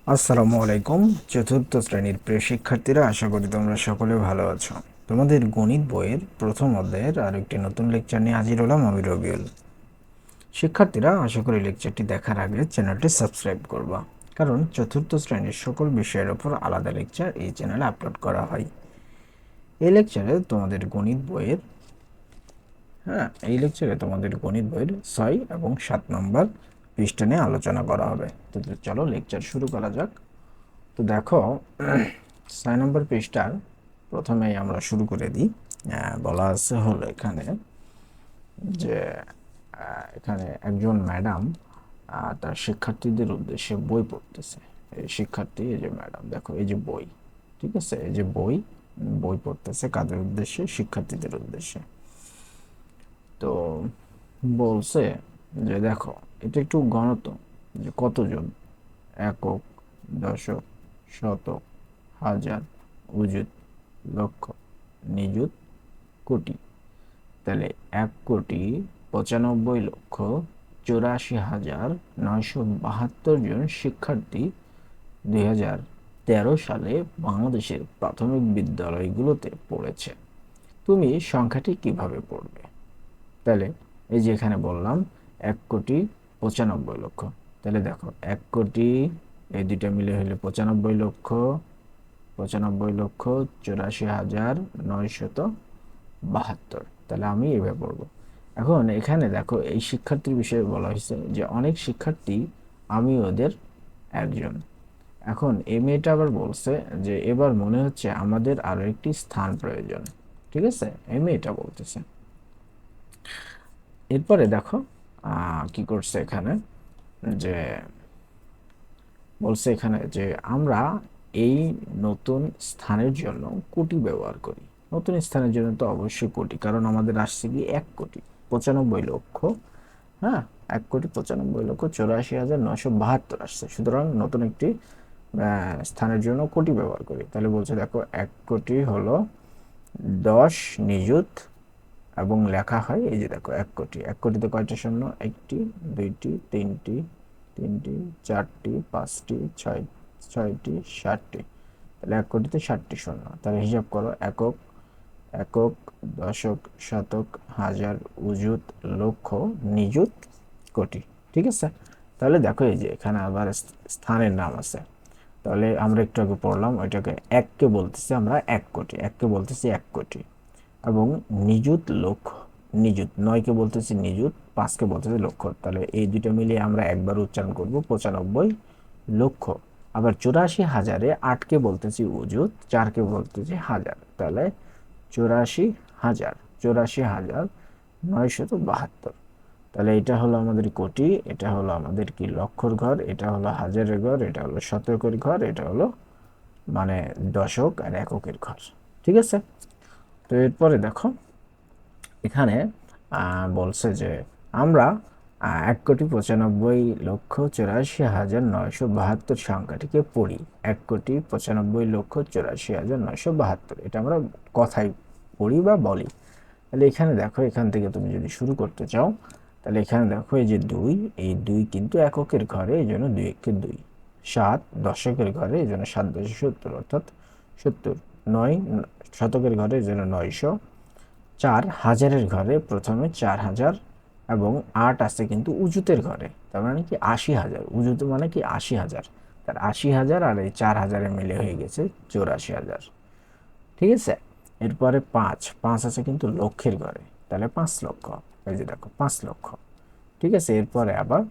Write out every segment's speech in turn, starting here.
আসসালামু আলাইকুম। চতুর্থ শ্রেণীর প্রিয় শিক্ষার্থীরা, আশা করি তোমরা সকলে ভালো আছো। তোমাদের গণিত বইয়ের প্রথম অধ্যায়ের আরেকটি নতুন লেকচার নিয়ে হাজির হলাম আমি রবিউল। শিক্ষার্থীরা, আশা করি লেকচারটি দেখার আগে চ্যানেলটি সাবস্ক্রাইব করবা, কারণ চতুর্থ শ্রেণীর সকল বিষয়ের উপর আলাদা লেকচার এই চ্যানেলে আপলোড করা হয়। এই লেকচারে তোমাদের গণিত বইয়ের 6 এবং 7 নম্বর পৃষ্ঠা নিয়ে আলোচনা করা হবে। তো চলো লেকচার শুরু করা যাক। তো দেখো, 6 নম্বর পৃষ্ঠার প্রথমেই আমরা শুরু করে দিই। বলা আছে হলো এখানে যে এখানে একজন ম্যাডাম তার শিক্ষার্থীদের উদ্দেশ্যে বই পড়তেছে। এই শিক্ষার্থী, এই যে ম্যাডাম, দেখো এই যে বই, ঠিক আছে, এই যে বই বই পড়তেছে কাদের উদ্দেশ্যে? শিক্ষার্থীদের উদ্দেশ্যে। তো বলছে যে দেখো, এটা একটু গণত যে কতজন, একক, দশক, শতক, হাজার, অযুত, লক্ষ, নিযুত, কোটি। তাহলে 1,95,84,972 জন শিক্ষার্থী 2013 সালে বাংলাদেশের প্রাথমিক বিদ্যালয়গুলোতে পড়েছে। তুমি সংখ্যাটি কিভাবে পড়বে? তাহলে এই যে এখানে বললাম 1,95,00,000। তাহলে দেখো 1,00,00,000, এই দুইটা মিলে হইলে 95,00,000, 95,84,972। তাহলে আমি এভাবে পড়বো। এখন এখানে দেখো, এই শিক্ষার্থীর বিষয়ে বলা হয়েছে যে অনেক শিক্ষার্থী, আমি ওদের একজন। এখন এই মেয়েটা আবার বলছে যে এবার মনে হচ্ছে আমাদের আরো একটি স্থান প্রয়োজন। ঠিক আছে, এই মেয়েটা বলতেছে। এরপরে দেখো কি করছে এখানে, যে বলছে এখানে যে আমরা এই নতুন স্থানের জন্য কোটি ব্যবহার করি। নতুন স্থানের জন্য তো অবশ্যই কোটি, কারণ আমাদের আসছে কি 1,95,00,000। হ্যাঁ, 1,95,84,972 আসছে। সুতরাং নতুন একটি স্থানের জন্য কোটি ব্যবহার করি। তাহলে বলছে দেখো, 1,00,00,000 হলো 10 নিযুত, এবং লেখা হয় এই যে দেখো 1,00,00,000। 1,00,00,000-তে কয়টা শূন্য? একটি, দুইটি, তিনটি, চারটি, পাঁচটি, ছয়টি, 60টি। তাহলে 1,00,00,000-তে 60টি শূন্য। তাহলে হিসাব করো, একক, একক, দশক, শতক, হাজার, অযুত, লক্ষ, নিযুত, কোটি। ঠিক আছে। তাহলে দেখো এই যে এখানে আবার স্থানের নাম আছে। তাহলে আমরা একটু আগে পড়লাম, ওইটাকে এককে বলতেছি আমরা 1,00,00,000, এককে বলতেছি 1,00,00,000। এবং নিযুত লক্ষ, নিযুত 9কে বলতেছি নিযুত, 5কে বলতেছি লক্ষ। তাহলে এই দুইটা মিলিয়ে আমরা একবার উচ্চারণ করব 95,00,000। আবার 84,000-এ 8কে বলতেছি অযুত, 4কে বলতেছি হাজার। তাহলে 84,000, 84,972। তাহলে এটা হলো আমাদের কোটি, এটা হলো আমাদের কি লক্ষর ঘর, এটা হলো হাজারের ঘর, এটা হলো শতকের ঘর, এটা হলো মানে দশক আর এককের ঘর। ঠিক আছে। তো এরপরে দেখো এখানে বলছে যে আমরা 1,95,84,972 সংখ্যাটিকে পড়ি। 1,95,84,972, এটা আমরা কথায় পড়ি বা বলি। তাহলে এখানে দেখো, এখান থেকে তুমি যদি শুরু করতে চাও, তাহলে এখানে দেখো এই যে 2, এই 2 কিন্তু এককের ঘরে, এই জন্য 2 একে 2। 7 দশকের ঘরে, এই জন্য 7×70, অর্থাৎ 70। 9 শতকের ঘরে, এই জন্য 900। 4 হাজারের ঘরে, প্রথমে 4,000। এবং 8 আছে কিন্তু উজুতের ঘরে, তার মানে কি 80,000। উজুত মানে কি 80,000। তার 80,000 আর এই 4,000-এ মিলে হয়ে গেছে 84,000। ঠিক আছে। এরপরে 5 5 আছে কিন্তু লক্ষের ঘরে, তাহলে 5,00,000। এই যে দেখো 5,00,000। ঠিক আছে। এরপরে আবার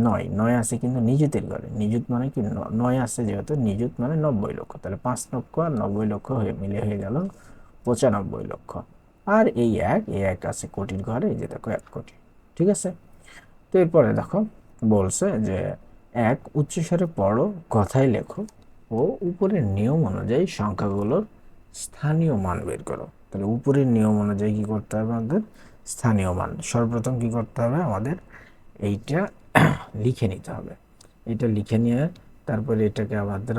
9 9 আছে কিন্তু নিযুতের ঘরে, নিযুত মানে কি 9 আছে যেহেতু, নিযুত মানে 90,00,000। তাহলে 5,00,000 আর 90,00,000 হয়ে মিলে হয়ে গেল 95,00,000। আর এই এক আছে কোটির ঘরে, এই যে দেখো 1,00,00,000। ঠিক আছে। তো এরপরে দেখো বলছে যে উচ্চস্বরে পড়ো, কথায় লেখো ও উপরের নিয়ম অনুযায়ী সংখ্যাগুলোর স্থানীয় মান বের করো। তাহলে উপরের নিয়ম অনুযায়ী কি করতে হবে? আমাদের স্থানীয় মান সর্বপ্রথম কি করতে হবে? আমাদের এইটা লিখে নিতে হবে। এটা লিখে নিয়ে তারপরে এটাকে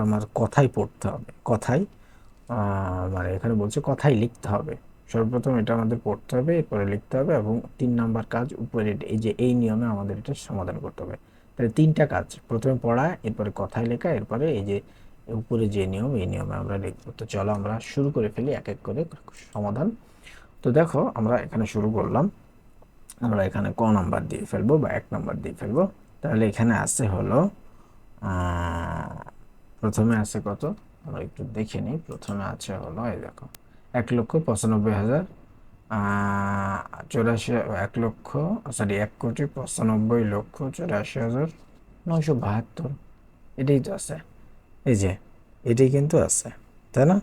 আমার কথায় পড়তে হবে। কথায় মানে এখানে বলছে কথাই লিখতে হবে। সর্বপ্রথম এটা আমাদের পড়তে হবে, এরপরে লিখতে হবে, এবং 3 নাম্বার কাজ উপরে এই যে এই নিয়মে আমাদের এটা সমাধান করতে হবে। তাহলে তিনটা কাজ, প্রথমে পড়া, এরপরে কথায় লেখা, এরপরে এই যে উপরে যে নিয়ম, এই নিয়মে আমরা লিখবো। তো চলো আমরা শুরু করে ফেলি এক এক করে সমাধান। তো দেখো আমরা এখানে শুরু করলাম, আমরা এখানে ক নাম্বার দিয়ে ফেলবো বা 1 নাম্বার দিয়ে ফেলবো। তাহলে এখানে আছে হলো প্রথমে আছে কত, আমরা একটু দেখে নিই। প্রথমে আছে হলো এই দেখো 1,95,000 84, 1,95,84,972,972। এটাই তো আছে, এই যে এটাই কিন্তু আছে, তাই না?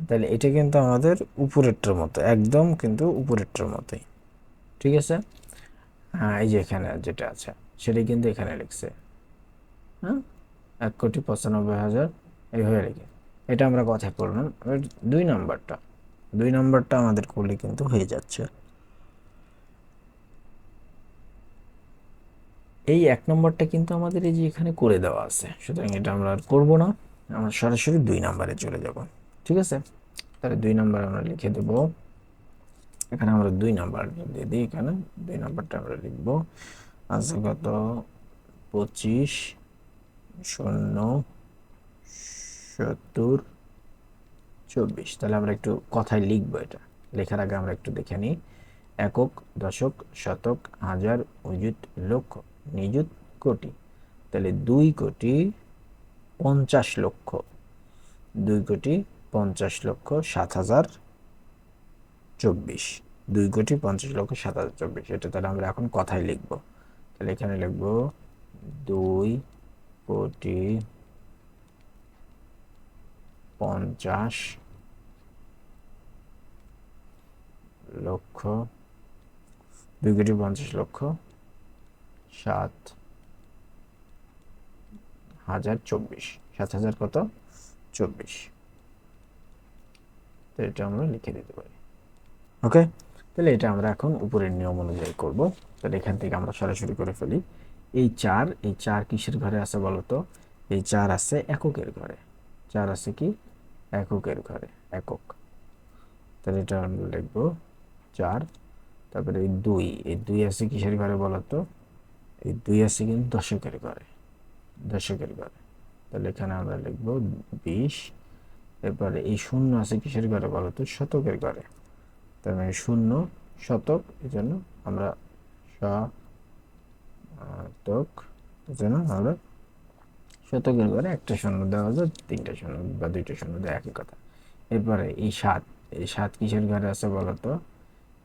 তাহলে এটা কিন্তু আমাদের উপরেরটার মতো, একদম কিন্তু উপরেরটার মতোই, ঠিক আছে। হ্যাঁ, এই যে এখানে যেটা আছে সেটাই কিন্তু এখানে লিখছে, হ্যাঁ, 1,95,000 এইভাবে লিখে। এটা আমরা কথায় পড়লাম। এবার 2 নাম্বারটা, 2 নাম্বারটা আমাদের করলে কিন্তু হয়ে যাচ্ছে। এই 1 নম্বরটা কিন্তু আমাদের এই যে এখানে করে দেওয়া আছে, সুতরাং এটা আমরা আর করবো না, আমরা সরাসরি 2 নাম্বারে চলে যাব, ঠিক আছে। তাহলে 2 নাম্বার আমরা লিখে দেব, এখানে আমরা 2 নাম্বার দিয়ে দিই। এখানে 2 নাম্বারটা আমরা লিখব আছে কত, 25,0,70,24। তাহলে আমরা একটু কথায় লিখবো, এটা লেখার আগে আমরা একটু দেখে নিই। একক, দশক, শতক, হাজার, অযুত, লক্ষ, নিযুত, কোটি। তাহলে 2,50,00,000, 2,50,00,000 7,024, 2,50,00,000 7,024। এটা তাহলে আমরা এখন কথায় লিখবো। তাহলে এখানে লিখবো 2,50,00,000, 2,50,00,000 7,024, 7,000 কত 24। তো এটা আমরা লিখে দিতে পারি, ওকে। তাহলে এটা আমরা এখন উপরের নিয়ম অনুযায়ী করব। তাহলে এখান থেকে আমরা সরাসরি করে ফেলি। এই 4 কিসের ঘরে আছে বলতো? এই 4 আছে এককের ঘরে। 4 আছে কি এককের ঘরে, একক। তাহলে এটা আমরা লিখব 4। তারপরে এই দুই আছে কিসের ঘরে বলতো? এই 2 আছে কিন্তু দশকের ঘরে, দশকের ঘরে। তাহলে এখানে আমরা লিখব 20। এরপরে এই 0 আছে কিসের ঘরে বলতো? শতকের ঘরে। তার মানে 0 শতক, এই জন্য আমরা শতক, এই জন্য আমরা শতকের ঘরে একটা 0 দেওয়া যায়, 3টা 0 বা 2টা 0 দেওয়া, একই কথা। এরপরে এই 7, এই 7 কিসের ঘরে আছে বলতো?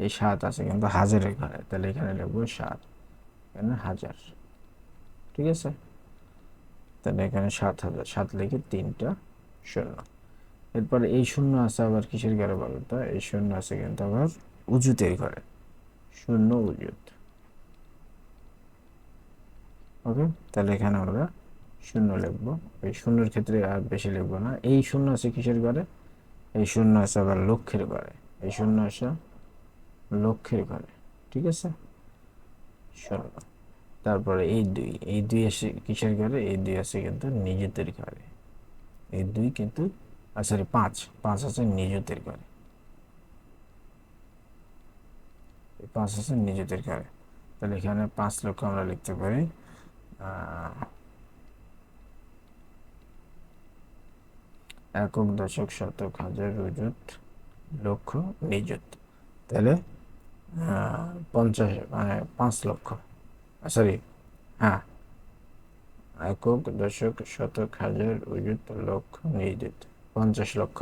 এই 7 আছে কিন্তু হাজারের ঘরে। তাহলে এখানে লিখবো 7, এখানে হাজার, ঠিক আছে। তাহলে এখানে 7,000, 7 লিখে 3টা 0। এরপরে এই 0 আছে আবার কিসের ঘরে বলতো? এই 0 আছে কিন্তু আবার উজুতের ঘরে, 0 উজুত, ওকে। তাহলে এখানে আমরা 0 লিখবো। এই 0-এর ক্ষেত্রে আর বেশি লিখবো না। এই 0 আছে কিসের ঘরে? এই 0 আছে আবার লক্ষের ঘরে, এই 0 আছে লক্ষের ঘরে, ঠিক আছে, 0। তারপরে এই দুই আছে কিসের ঘরে? এই 2 আছে কিন্তু নিজেদের ঘরে, এই 2 কিন্তু সরি 5 আছে নিজেদের ঘরে, এই 5 আছে নিজেদের ঘরে। তাহলে এখানে 5 লক্ষ আমরা লিখতে পারি একক, দশক, শতক, হাজার, অযুত, লক্ষ, নিযুত। তাহলে 50, মানে 5 লক্ষ, সরি, হ্যাঁ, একক, দশক, শতক, হাজার, অযুত, লক্ষ, নিযুত, 50 লক্ষ।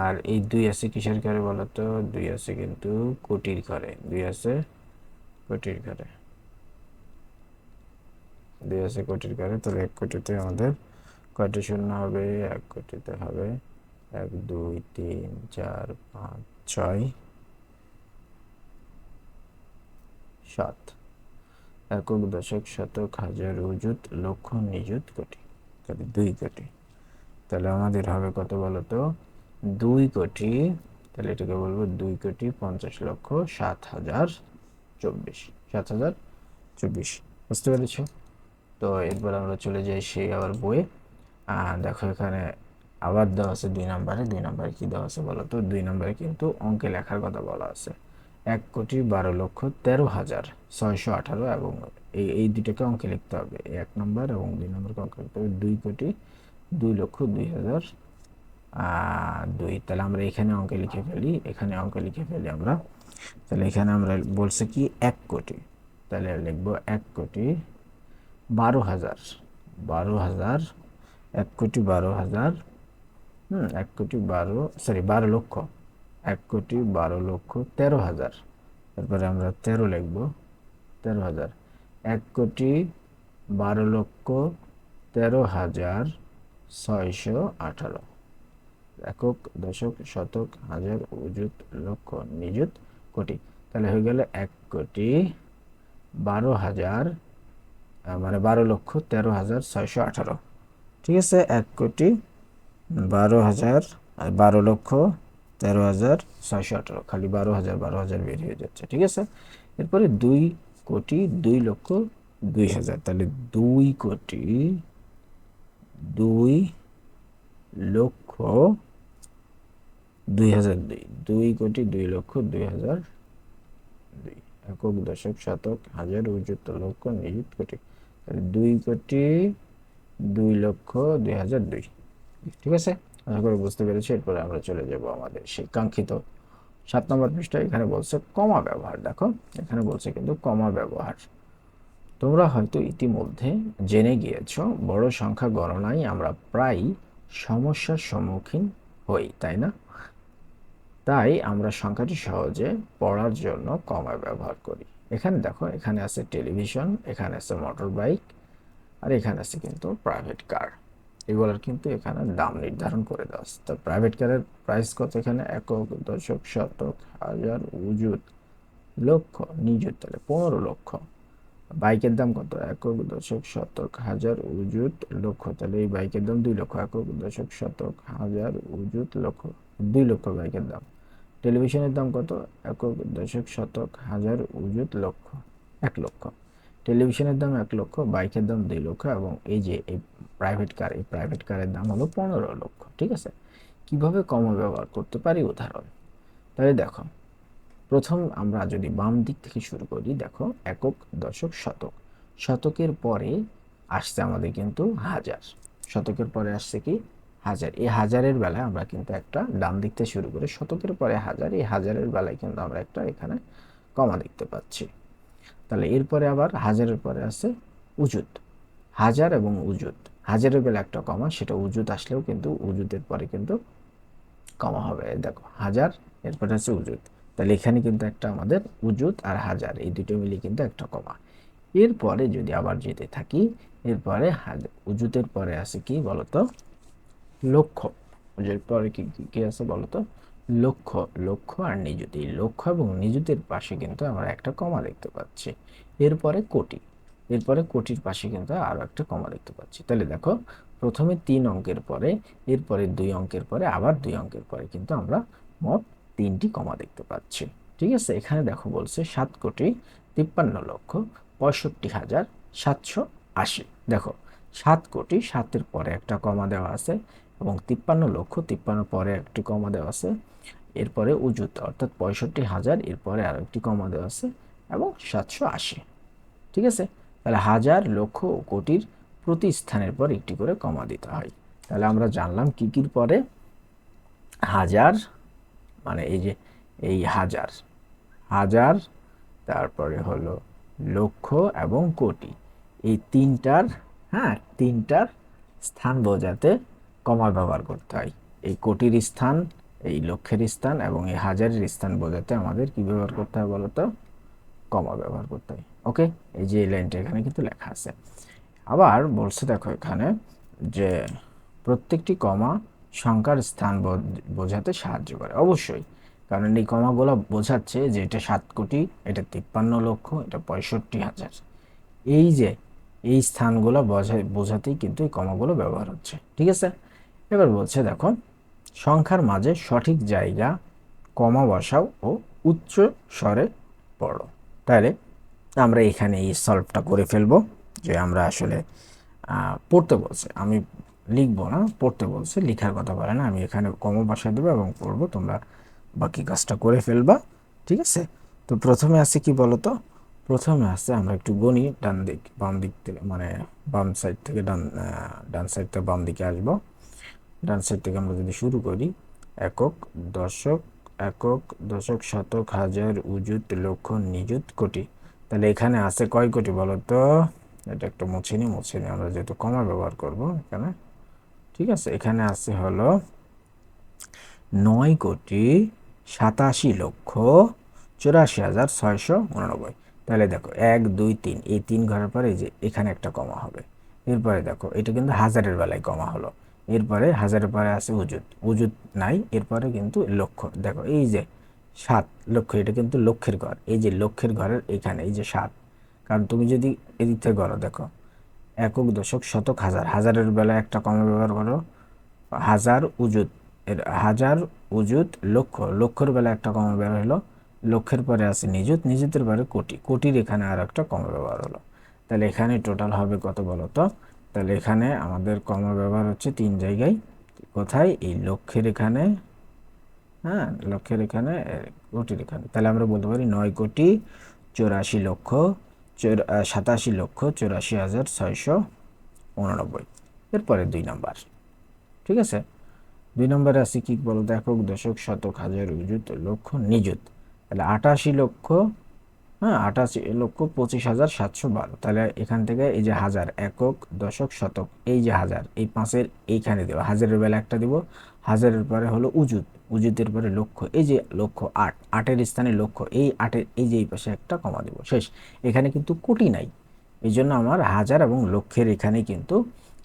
আর এই 2 আছে কিসের ঘরে বলতো? 2 আছে কিন্তু কোটির ঘরে, 2 আছে কোটির ঘরে, 2 আছে কোটির ঘরে। তাহলে 1 কোটিতে আমাদের কয়টি 0 হবে? 1 কোটিতে হবে 1, 2, 3, 4, 5, 6, 7। একক, দশক, শতক, হাজার, অযুত, লক্ষ, নিযুত, কোটি। তাহলে 2 কোটি। তাহলে আমাদের হবে কত বলতো? 2 কোটি। তাহলে এটাকে বলবো 2,50,00,007,024, 7,024। বুঝতে পেরেছ? তো এরপর আমরা চলে যাই সেই আবার বইয়ে। দেখো এখানে আবার দেওয়া আছে 2 নাম্বারে। 2 নাম্বারে কি দেওয়া আছে বলো তো? 2 নাম্বারে কিন্তু অঙ্কে লেখার কথা বলা আছে। 1,12,13,618 এবং এই দুটোকে অঙ্কে লিখতে হবে, 1 নম্বর এবং 2 নম্বরকে অঙ্কে লিখতে হবে 2,02,02,002। তাহলে আমরা এখানে অঙ্কে লিখে ফেলি, এখানে অঙ্কে লিখে ফেলি আমরা। তাহলে এখানে আমরা বলছে কি 1 কোটি, তাহলে লিখবো 1,12,000 12,000 1,12,000 12 লক্ষ 1,12,13,000। তারপরে আমরা 13 লিখবো 13,000 1,12,13,618 একক, দশক, শতক, হাজার, অযুত, লক্ষ, নিযুত, কোটি। তাহলে হয়ে গেল 1,12,000 মানে 12,13,618। ঠিক আছে, 1,12,000 আর 12,13,618, খালি 12,000 বের হয়ে যাচ্ছে। ঠিক আছে, এরপরে 2,02,02,000, তাহলে 2,02,02,002 2,02,02,002 একক, দশক, শতক, হাজার, অযুত, লক্ষ, নিযুত, কোটি। তাহলে 2,02,02,002। ঠিক আছে, আশা করি বুঝতে পেরেছি। এরপরে আমরা চলে যাব আমাদের সেই কাঙ্ক্ষিত 7 নম্বর পৃষ্ঠায়। এখানে বলছে কমা ব্যবহার। দেখো এখানে বলছে কিন্তু কমা ব্যবহার। তোমরা হয়তো ইতিমধ্যে জেনে গিয়েছো বড় সংখ্যা গণনায় আমরা প্রায় সমস্যার সম্মুখীন হই, তাই না? তাই আমরা সংখ্যাটি সহজে পড়ার জন্য কমা ব্যবহার করি। এখানে দেখো, এখানে আছে টেলিভিশন, এখানে আছে মোটর বাইক, আর এখানে আছে কিন্তু প্রাইভেট কার। এগুলোর কিন্তু এখানে দাম নির্ধারণ করে দেওয়া আছে। তো প্রাইভেট কারের প্রাইস কত? এখানে একক, দশক, শতক, হাজার, অযুত, লক্ষ, নিযুত, তাহলে 15 লক্ষ। বাইকের দাম কত? একক, দশক, শতক, হাজার, অযুত, লক্ষ, তাহলে এই বাইকের দাম 2 লক্ষ। একক, দশক, শতক, হাজার, অযুত, লক্ষ, 2 লক্ষ বাইকের দাম। টেলিভিশনের দাম কত? একক, দশক, শতক, হাজার, অযুত, লক্ষ, 1 লক্ষ। টেলিভিশনের দাম 1 লক্ষ, বাইকের দাম 2 লক্ষ, এবং এই যে এই প্রাইভেট কার, এই প্রাইভেট কারের দাম হলো 15 লক্ষ। ঠিক আছে, কিভাবে কমা ব্যবহার করতে পারি উদাহরণ। তাহলে দেখো, প্রথম আমরা যদি বাম দিক থেকে শুরু করি, দেখো একক, দশক, শতক। শতকের পরে আসছে আমাদের কিন্তু হাজার। শতকের পরে আসছে কি? হাজার। এই হাজারের বেলায় আমরা কিন্তু একটা ডান দিক থেকে শুরু করে শতকের পরে হাজার, এই হাজারের বেলায় কিন্তু আমরা একটা এখানে কমা দেখতে পাচ্ছি। তাহলে এরপরে আবার হাজারের পরে আছে উজুত। হাজার এবং উজুত, হাজারের বেলা একটা কমা, সেটা উজুত আসলেও কিন্তু উজুতের পরে কিন্তু কমা হবে। দেখো হাজার, এরপরে আছে উজুত, তাহলে এখানে কিন্তু একটা আমাদের উজুত আর হাজার এই দুটো মিলে কিন্তু একটা কমা। এরপরে যদি আবার যেতে থাকি, এরপরে উজুতের পরে আছে কি বলতো? লক্ষ। উজুতের পরে কি আছে বলতো? লক্ষ। লক্ষ আর নিযুত, এই লক্ষ এবং নিযুতের পাশে কিন্তু আমরা একটা কমা দেখতে পাচ্ছি। এরপরে কোটি, এরপরে কোটির পাশে কিন্তু আরো একটা কমা দেখতে পাচ্ছি। তাহলে দেখো, প্রথমে 3 অঙ্কের পরে, এরপরে 2 অঙ্কের পরে, আবার 2 অঙ্কের পরে কিন্তু আমরা মোট 3টি কমা দেখতে পাচ্ছি। ঠিক আছে, এখানে দেখো বলছে 7,53,65,780। দেখো 7 কোটি, 7-এর পরে একটা কমা দেওয়া আছে, এবং 53 লক্ষ, 53 পরে একটি কমা দেওয়া আছে। এরপরে উজুত অর্থাৎ 65,000, এরপরে আরো একটি কমা দেওয়া আছে, এবং 780। ঠিক আছে, তাহলে হাজার, লক্ষ ও কোটির প্রতি স্থানের পর একটি করে কমা দিতে হয়। তাহলে আমরা জানলাম কি কির পরে? হাজার, মানে এই যে এই হাজার, হাজার, তারপরে হলো লক্ষ এবং কোটি, এই তিনটার, হ্যাঁ তিনটার স্থান বোঝাতে কমা ব্যবহার করতে হয়। এই কোটির স্থান, এই লক্ষের স্থান এবং এই হাজারের স্থান বোঝাতে আমাদের কি ব্যবহার করতে হয় বলতো? কমা ব্যবহার করতে হয়। ওকে, এই যে এই লাইনটা এখানে কিন্তু লেখা আছে। আবার বলছে দেখো এখানে যে প্রত্যেকটি কমা সংখ্যার স্থান বোঝাতে সাহায্য করে। অবশ্যই, কারণ এই কমাগুলো বোঝাচ্ছে যে এটা 7 কোটি, এটা 53 লক্ষ, এটা 65,000। এই যে এই স্থানগুলো বোঝাতেই কিন্তু এই কমাগুলো ব্যবহার হচ্ছে। ঠিক আছে, এবার বলছে দেখো, সংখ্যার মাঝে সঠিক জায়গা কমা বসাও ও উচ্চ স্বরে পড়ো। তাহলে আমরা এখানে এই সলভটা করে ফেলবো, যে আমরা আসলে পড়তে বলছে, আমি লিখবো না, পড়তে বলছে, লেখার কথা বলে না। আমি এখানে কমা বসায় দেবো এবং পড়বো, তোমরা বাকি কাজটা করে ফেলবা। ঠিক আছে, তো প্রথমে আছে কি বলতো, প্রথমে আছে আমরা একটু গণি, ডান দিক বাম দিক থেকে, মানে বাম সাইড থেকে ডান সাইড থেকে বাম দিকে আসবো। ডান সাইড থেকে আমরা যদি শুরু করি, একক, দশক, একক, দশক, শতক, হাজার, উজুত, লক্ষ, নিযুত, কোটি। তাহলে এখানে আছে কয় কোটি বলতো? এটা একটু মুছে নি, আমরা যেহেতু কমা ব্যবহার করব এখানে, ঠিক আছে। এখানে আছে হলো 9,87,84,689। তাহলে দেখো 1 2 3, এই 3 ঘরের পরে এই যে এখানে একটা কমা হবে। এরপরে দেখো এটা কিন্তু হাজারের বেলায় কমা হলো। এরপরে হাজারের পরে আছে উজুত, উজুত নাই। এরপরে কিন্তু লক্ষ, দেখো এই যে 7 লক্ষ, এটা কিন্তু লক্ষের ঘর। এই যে লক্ষের ঘরের এখানে এই যে 7, কারণ তুমি যদি এদিক থেকে করো, দেখো একক, দশক, শতক, হাজার, হাজারের বেলায় একটা কমা ব্যবহার করো। হাজার, উজুত, এর হাজার, উজুত, লক্ষ, লক্ষের বেলা একটা কমা বের হলো। লক্ষের পরে আছে নিযুত, নিযুতের পরে কোটি, কোটির এখানে আর একটা কমা ব্যবহার হলো। তাহলে এখানে টোটাল হবে কত বলতো? তাহলে এখানে আমাদের কমা ব্যবহার হচ্ছে 3 জায়গায়। কোথায়? এই লক্ষের এখানে, হ্যাঁ লক্ষের এখানে, কোটির এখানে। তাহলে আমরা বলতে পারি 9,87,84,689। এরপরে 2 নাম্বার, ঠিক আছে। 2 নম্বরে আছে কি বলতো? একক, দশক, শতক, হাজার, উজুত, লক্ষ, নিযুত। তাহলে 88,00,000, হ্যাঁ 88,25,712। তাহলে এখান থেকে এই যে হাজার, একক, দশক, শতক, এই যে হাজার, এই 5-এর এইখানে দেবো, হাজারের বেলা একটা দিব। হাজারের পরে হলো উজুত, উজুতের পরে লক্ষ, এই যে লক্ষ, 8, 8-এর স্থানে লক্ষ, এই 8-এর এই যে এই পাশে একটা কমা দেবো, শেষ। এখানে কিন্তু কোটি নাই, এই জন্য আমার হাজার এবং লক্ষের এখানে কিন্তু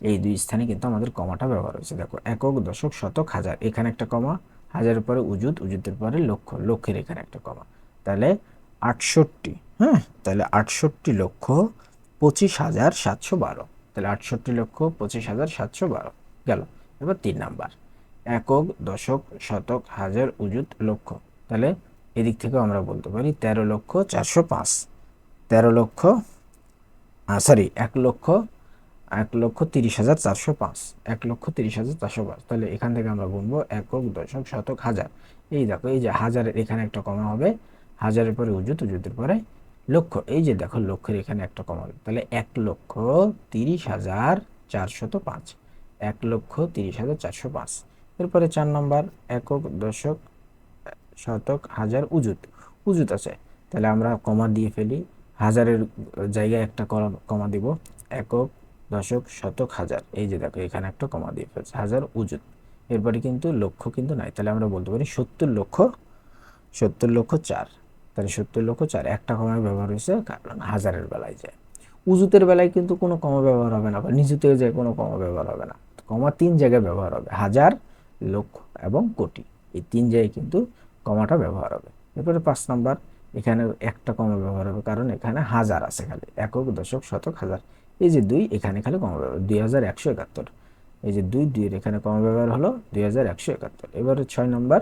এই 2 স্থানে কিন্তু আমাদের কমাটা ব্যবহার হয়েছে। দেখো একক, দশক, শতক, হাজার, এখানে একটা কমা, হাজারের পরে উজুত, উজুতের পরে লক্ষ, লক্ষের এখানে একটা কমা। তাহলে 68, হ্যাঁ তাহলে 68,25,712। তাহলে 68,25,712 গেল। এবার 3 নাম্বার, একক, দশক, শতক, হাজার, উজুত, লক্ষ। তাহলে এদিক থেকে আমরা বলতে পারি 13,405, 13 লক্ষ, সরি 1,30,405, 1,30,405। তাহলে এখান থেকে আমরা গুনবো একক, দশক, শতক, হাজার। এই দেখো এই যে হাজারের এখানে একটা কমা হবে, হাজারের পরে উজুত, উজুতের পরে লক্ষ, এই যে দেখো লক্ষের এখানে একটা কমা হবে। তাহলে 1,30,405, 1,30,405। এরপরে 4 নম্বর, একক, দশক, শতক, হাজার, উজুত, উজুত আছে। তাহলে আমরা কমা দিয়ে ফেলি, হাজারের জায়গায় একটা কমা দিব, একক, দশক, শতক, হাজার, এই যে দেখো এখানে একটা কমা দিয়ে ফেলছে, হাজার, উজুত। এরপরে কিন্তু লক্ষ কিন্তু নাই, তাহলে আমরা বলতে পারি 70,04,000। তাহলে 70,04,000 একটা কমা ব্যবহার হয়েছে, কারণ হাজারের বেলায় যায়। উজুতের বেলায় কিন্তু কোনো কমা ব্যবহার হবে না, বা নিযুতে যায় কোনো কমা ব্যবহার হবে না। কমা 3 জায়গায় ব্যবহার হবে, হাজার, লক্ষ এবং কোটি, এই 3 জায়গায় কিন্তু কমাটা ব্যবহার হবে। এরপরে 5 নাম্বার, এখানে একটা কমা ব্যবহার হবে, কারণ এখানে হাজার আছে খালি, একক, দশক, শতক, হাজার। এই যে 2, এখানে খালি কমা ব্যবহার, 2,171। এই যে 2, 2 এর এখানে কমা ব্যবহার হলো 2,171। এবারে 6 নাম্বার,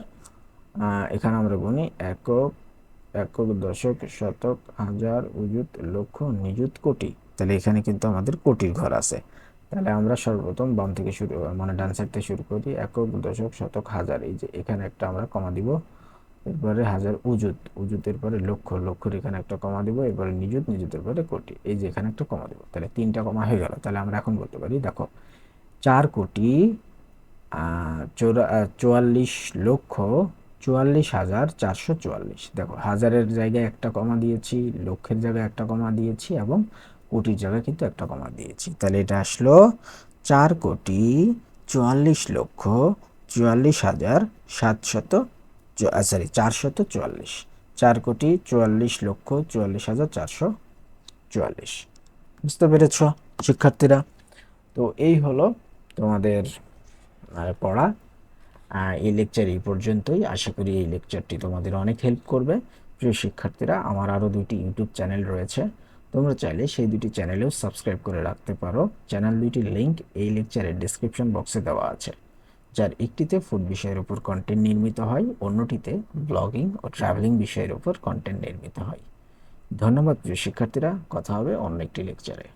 এখানে আমরা গুনি একক, একক, দশক, শতক, হাজার, উজুত, লক্ষ, নিযুত, কোটি। তাহলে এখানে কিন্তু আমাদের কোটির ঘর আছে। তাহলে আমরা সর্বপ্রথম বাম থেকে শুরু, মানে ডান সাইড থেকে শুরু করি, একক, দশক, শতক, হাজার, এই যে এখানে একটা আমরা কমা দিব। এরপরে হাজার, উজুত, উজুতের পরে লক্ষ, লক্ষের এখানে একটা কমা দিব। এরপরে নিযুত, নিযুতের পরে কোটি, এই যে এখানে একটা কমা দিব। তাহলে 3টা কমা হয়ে গেল। তাহলে আমরা এখন বলতে পারি, দেখো 4,44,44,444। দেখো হাজারের জায়গায় একটা কমা দিয়েছি, লক্ষের জায়গায় একটা কমা দিয়েছি এবং কোটির জায়গায় কিন্তু একটা কমা দিয়েছি। তাহলে এটা আসলো 4,44,44,700, সরি 444, 4,44,44,444। বুঝতে পেরেছ শিক্ষার্থীরা? তো এই হলো তোমাদের পড়া। এই লেকচার এই পর্যন্তই। আশা করি এই লেকচারটি তোমাদের অনেক হেল্প করবে। প্রিয় শিক্ষার্থীরা, আমার আরও 2টি ইউটিউব চ্যানেল রয়েছে, তোমরা চাইলে সেই 2টি চ্যানেলেও সাবস্ক্রাইব করে রাখতে পারো। চ্যানেল 2টির লিঙ্ক এই লেকচারের ডিসক্রিপশন বক্সে দেওয়া আছে, যার একটিতে ফুড বিষয়ের উপর কন্টেন্ট নির্মিত হয়, অন্যটিতে ব্লগিং ও ট্রাভেলিং বিষয়ের উপর কন্টেন্ট নির্মিত হয়। ধন্যবাদ প্রিয় শিক্ষার্থীরা, কথা হবে অন্য একটি লেকচারে।